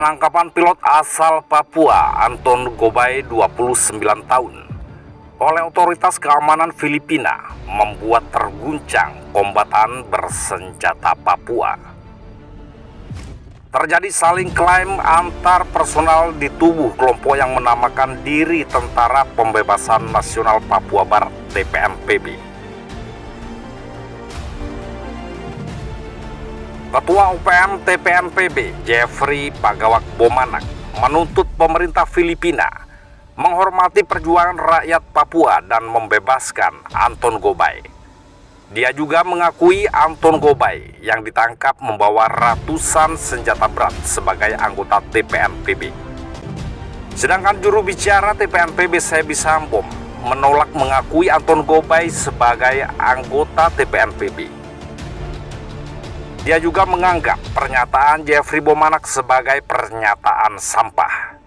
Penangkapan pilot asal Papua Anton Gobay 29 tahun oleh otoritas keamanan Filipina membuat terguncang kombatan bersenjata Papua. Terjadi saling klaim antar personal di tubuh kelompok yang menamakan diri Tentara Pembebasan Nasional Papua Barat (TPNPB). Ketua UPM TPNPB Jeffrey Pagawak Bomanak menuntut pemerintah Filipina menghormati perjuangan rakyat Papua dan membebaskan Anton Gobay. Dia juga mengakui Anton Gobay yang ditangkap membawa ratusan senjata berat sebagai anggota TPNPB. Sedangkan juru bicara TPNPB Sebi Sambom menolak mengakui Anton Gobay sebagai anggota TPNPB. Dia juga menganggap pernyataan Jeffrey Bomanak sebagai pernyataan sampah.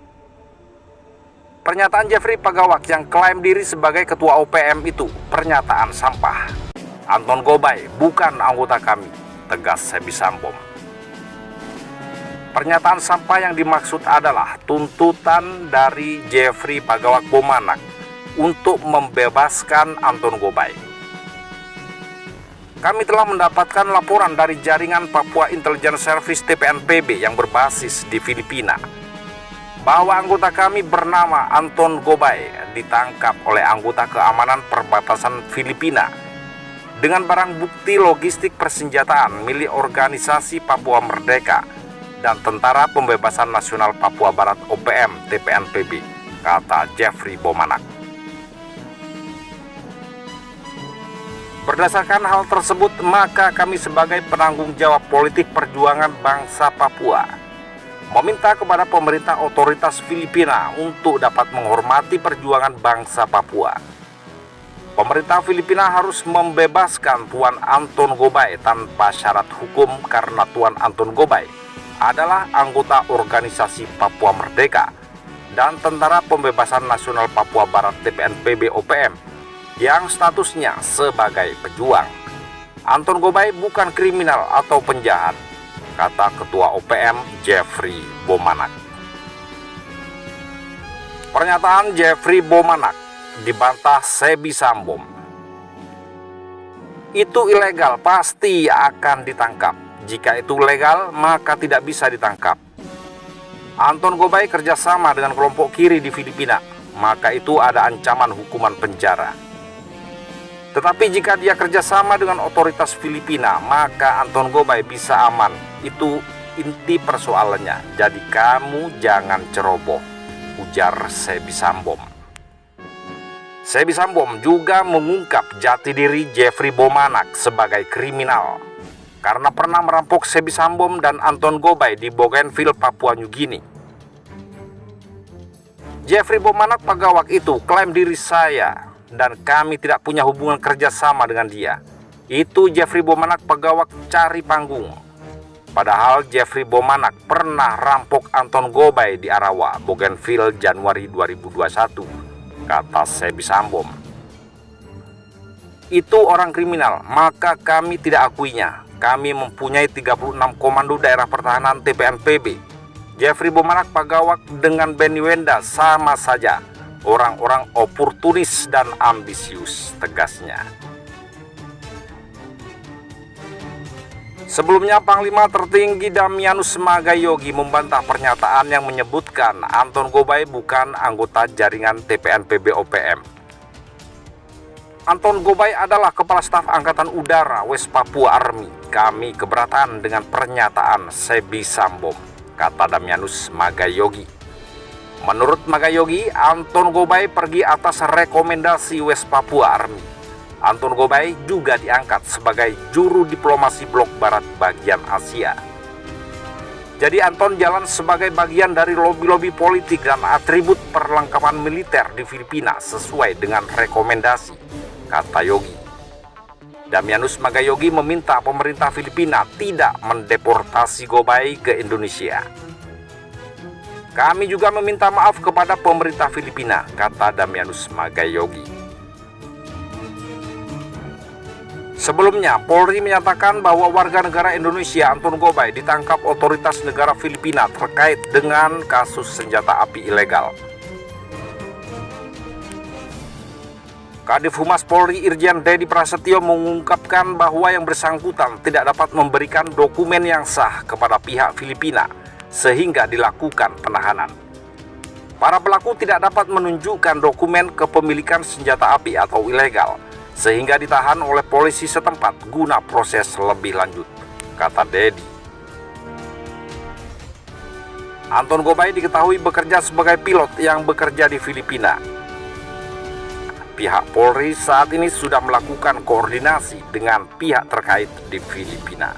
Pernyataan Jeffrey Pagawak yang klaim diri sebagai ketua OPM itu pernyataan sampah. Anton Gobay bukan anggota kami, tegas Sebi Sambom. Pernyataan sampah yang dimaksud adalah tuntutan dari Jeffrey Pagawak Bomanak untuk membebaskan Anton Gobay. Kami telah mendapatkan laporan dari jaringan Papua Intelligence Service TPNPB yang berbasis di Filipina bahwa anggota kami bernama Anton Gobay ditangkap oleh anggota keamanan perbatasan Filipina dengan barang bukti logistik persenjataan milik organisasi Papua Merdeka dan Tentara Pembebasan Nasional Papua Barat OPM TPNPB, kata Jeffrey Bomanak. Berdasarkan hal tersebut, maka kami sebagai penanggung jawab politik perjuangan bangsa Papua meminta kepada pemerintah otoritas Filipina untuk dapat menghormati perjuangan bangsa Papua. Pemerintah Filipina harus membebaskan Tuan Anton Gobay tanpa syarat hukum karena Tuan Anton Gobay adalah anggota organisasi Papua Merdeka dan Tentara Pembebasan Nasional Papua Barat TPNPB OPM yang statusnya sebagai pejuang. Anton Gobay bukan kriminal atau penjahat, kata Ketua OPM Jeffrey Bomanak. Pernyataan Jeffrey Bomanak dibantah Sebi Sambom. Itu ilegal, pasti akan ditangkap. Jika itu legal, maka tidak bisa ditangkap. Anton Gobay kerjasama dengan kelompok kiri di Filipina, maka itu ada ancaman hukuman penjara. Tetapi jika dia kerjasama dengan otoritas Filipina, maka Anton Gobay bisa aman. Itu inti persoalannya. Jadi kamu jangan ceroboh, ujar Sebi Sambom. Sebi Sambom juga mengungkap jati diri Jeffrey Bomanak sebagai kriminal karena pernah merampok Sebi Sambom dan Anton Gobay di Bougainville, Papua New Guinea. Jeffrey Bomanak Pagawak itu klaim diri saya dan kami tidak punya hubungan kerjasama dengan dia. Itu Jeffrey Bomanak Pagawak cari panggung. Padahal Jeffrey Bomanak pernah rampok Anton Gobay di Arawa, Bougainville, Januari 2021, kata Sebi Sambom. Itu orang kriminal, maka kami tidak akuinya. Kami mempunyai 36 komando daerah pertahanan TPNPB. Jeffrey Bomanak Pagawak dengan Benny Wenda sama saja, orang-orang oportunis dan ambisius, tegasnya. Sebelumnya, Panglima Tertinggi Damianus Magayogi membantah pernyataan yang menyebutkan Anton Gobay bukan anggota jaringan TPNPB OPM. Anton Gobay adalah Kepala Staf Angkatan Udara West Papua Army. Kami keberatan dengan pernyataan Sebi Sambom, kata Damianus Magayogi. Menurut Magayogi, Anton Gobay pergi atas rekomendasi West Papua Army. Anton Gobay juga diangkat sebagai juru diplomasi Blok Barat bagian Asia. Jadi Anton jalan sebagai bagian dari lobi-lobi politik dan atribut perlengkapan militer di Filipina sesuai dengan rekomendasi, kata Yogi. Damianus Magayogi meminta pemerintah Filipina tidak mendeportasi Gobay ke Indonesia. Kami juga meminta maaf kepada pemerintah Filipina, kata Damianus Magayogi. Sebelumnya, Polri menyatakan bahwa warga negara Indonesia Anton Gobay ditangkap otoritas negara Filipina terkait dengan kasus senjata api ilegal. Kadif Humas Polri Irjen Dedi Prasetyo mengungkapkan bahwa yang bersangkutan tidak dapat memberikan dokumen yang sah kepada pihak Filipina sehingga dilakukan penahanan. Para pelaku tidak dapat menunjukkan dokumen kepemilikan senjata api atau ilegal, sehingga ditahan oleh polisi setempat guna proses lebih lanjut, kata Dedi. Anton Gobay diketahui bekerja sebagai pilot yang bekerja di Filipina. Pihak Polri saat ini sudah melakukan koordinasi dengan pihak terkait di Filipina.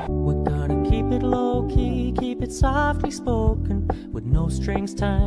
We're gonna keep it low key, keep it softly spoken, with no strings tied.